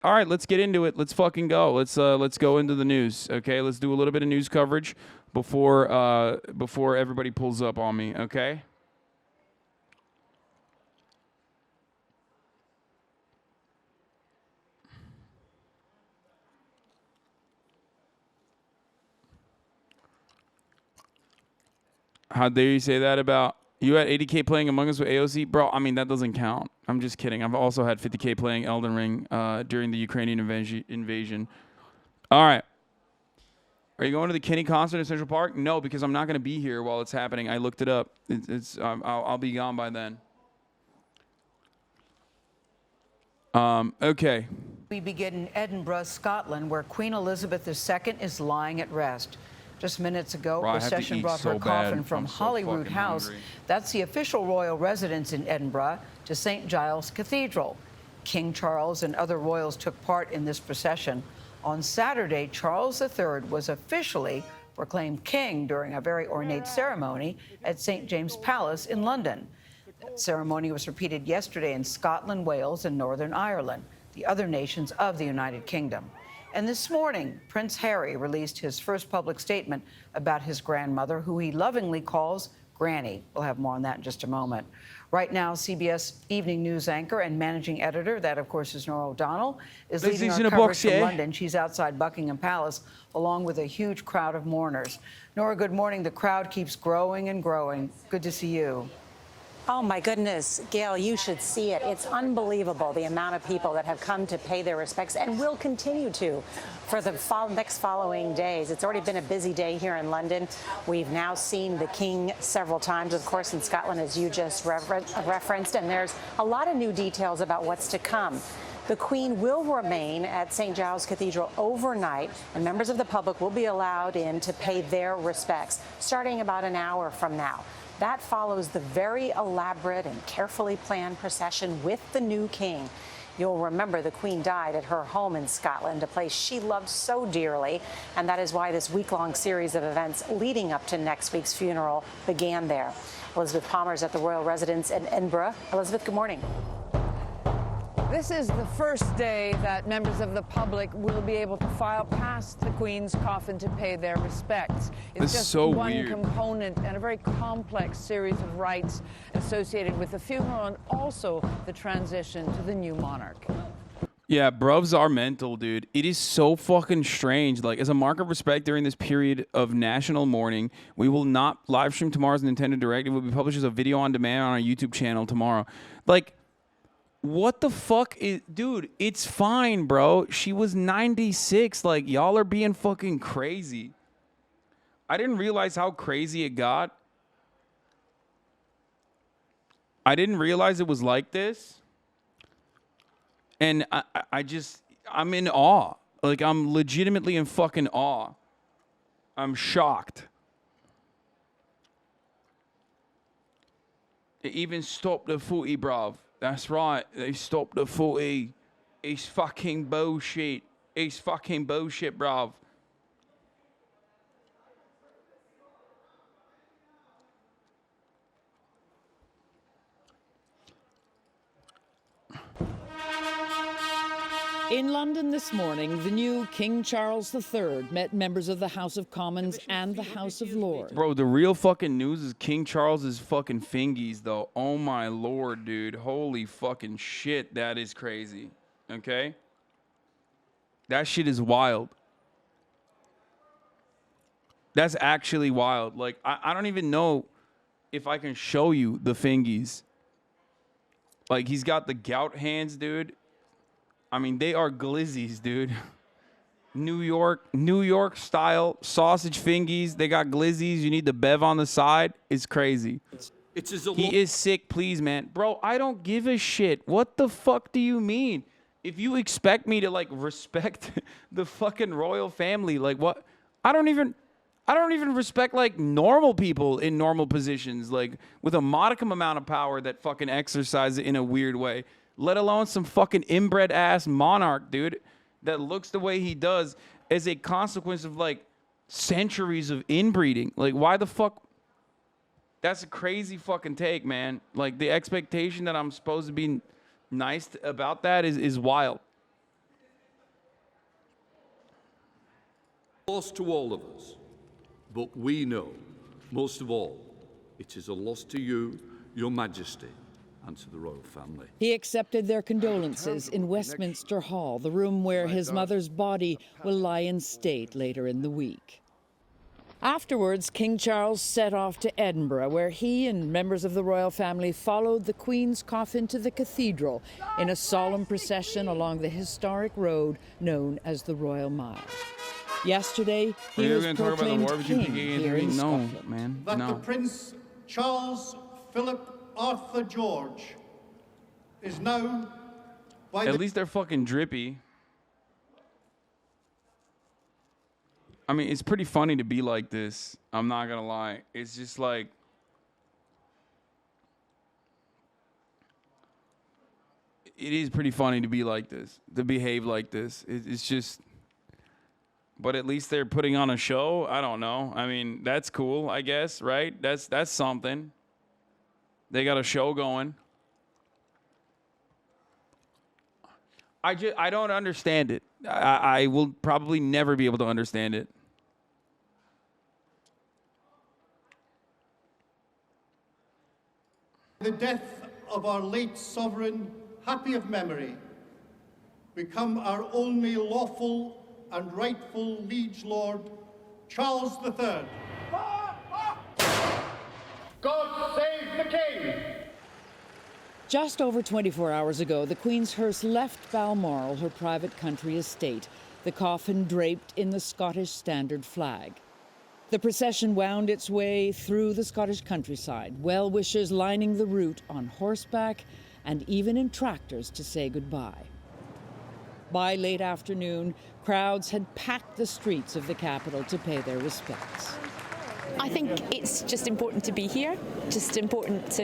All right, let's get into it. Let's fucking go. Let's go into the news. Okay, let's do a little bit of news coverage before everybody pulls up on me. Okay. How dare you say that about you had 80K playing Among Us with AOC? Bro, I mean, that doesn't count. I'm just kidding. I've also had 50K playing Elden Ring during the Ukrainian invasion. All right. Are you going to the Kenny concert in Central Park? No, because I'm not going to be here while it's happening. I looked it up. I'll be gone by then. Okay. We begin in Edinburgh, Scotland, where Queen Elizabeth II is lying at rest. Just minutes ago, Procession brought her coffin from Holyrood House. That's the official royal residence in Edinburgh, to St. Giles Cathedral. King Charles and other royals took part in this procession. On Saturday, Charles III was officially proclaimed king during a very ornate ceremony at St. James Palace in London. That ceremony was repeated yesterday in Scotland, Wales, and Northern Ireland, the other nations of the United Kingdom. And this morning, Prince Harry released his first public statement about his grandmother, who he lovingly calls Granny. We'll have more on that in just a moment. Right now, CBS Evening News anchor and managing editor, that of course is Norah O'Donnell, is leading our coverage from London. She's outside Buckingham Palace, along with a huge crowd of mourners. Norah, good morning. The crowd keeps growing and growing. Good to see you. Oh, my goodness, Gail, you should see it. It's unbelievable, the amount of people that have come to pay their respects and will continue to for the next following days. It's already been a busy day here in London. We've now seen the King several times, of course, in Scotland, as you just referenced, and there's a lot of new details about what's to come. The Queen will remain at St. Giles Cathedral overnight, and members of the public will be allowed in to pay their respects, starting about an hour from now. That follows the very elaborate and carefully planned procession with the new king. You'll remember the Queen died at her home in Scotland, a place she loved so dearly, and that is why this week-long series of events leading up to next week's funeral began there. Elizabeth Palmer's at the royal residence in Edinburgh. Elizabeth, good morning. This is the first day that members of the public will be able to file past the Queen's coffin to pay their respects. It's just so one component and a very complex series of rites associated with the funeral and also the transition to the new monarch. Yeah, bruvs are mental, dude. It is so fucking strange. Like, as a mark of respect during this period of national mourning, we will not live stream tomorrow's Nintendo Direct. It will be published as a video on demand on our YouTube channel tomorrow. Like, what the fuck is... Dude, it's fine, bro. She was 96. Like, y'all are being fucking crazy. I didn't realize how crazy it got. I didn't realize it was like this. And I'm in awe. Like, I'm legitimately in fucking awe. I'm shocked. They even stopped the footy, bruv. That's right. They stopped the footy. It's fucking bullshit. It's fucking bullshit, bruv. In London this morning, the new King Charles III met members of the House of Commons and the House of Lords. Bro, the real fucking news is King Charles's fucking fingies, though. Oh my lord, dude. Holy fucking shit, that is crazy. Okay? That shit is wild. That's actually wild. Like, I don't even know if I can show you the fingies. Like, he's got the gout hands, dude. I mean, they are glizzies, dude. New York style sausage fingies. They got glizzies. You need the bev on the side. It's crazy. He is sick, please, man. Bro, I don't give a shit. What the fuck do you mean? If you expect me to, like, respect the fucking royal family, like, what? I don't even respect, like, normal people in normal positions, like, with a modicum amount of power that fucking exercise it in a weird way. Let alone some fucking inbred ass monarch, dude, that looks the way he does as a consequence of, like, centuries of inbreeding. Like, why the fuck? That's a crazy fucking take, man. Like, the expectation that I'm supposed to be nice about that is wild. Loss to all of us, but we know, most of all, it is a loss to you, Your Majesty, and to the royal family. He accepted their condolences in Westminster Hall, the room where his mother's body will lie in state later in the week. Afterwards, King Charles set off to Edinburgh, where he and members of the royal family followed the Queen's coffin to the cathedral in a solemn procession along the historic road known as the Royal Mile. Yesterday, he was proclaimed king here in Scotland. Man. That the Prince Charles Philip Arthur George is now by At least they're fucking drippy. I mean, it's pretty funny to be like this. I'm not gonna lie. It's just like, it is pretty funny to be like this, to behave like this. It's just, but at least they're putting on a show. I don't know. I mean, that's cool, I guess, right? That's something. They got a show going. I don't understand it. I will probably never be able to understand it. the death of our late sovereign, happy of memory, become our only lawful and rightful liege lord, Charles III. God save the King! Just over 24 hours ago, the Queen's hearse left Balmoral, her private country estate, the coffin draped in the Scottish standard flag. The procession wound its way through the Scottish countryside, well-wishers lining the route on horseback and even in tractors to say goodbye. By late afternoon, crowds had packed the streets of the capital to pay their respects. I think it's just important to be here, just important to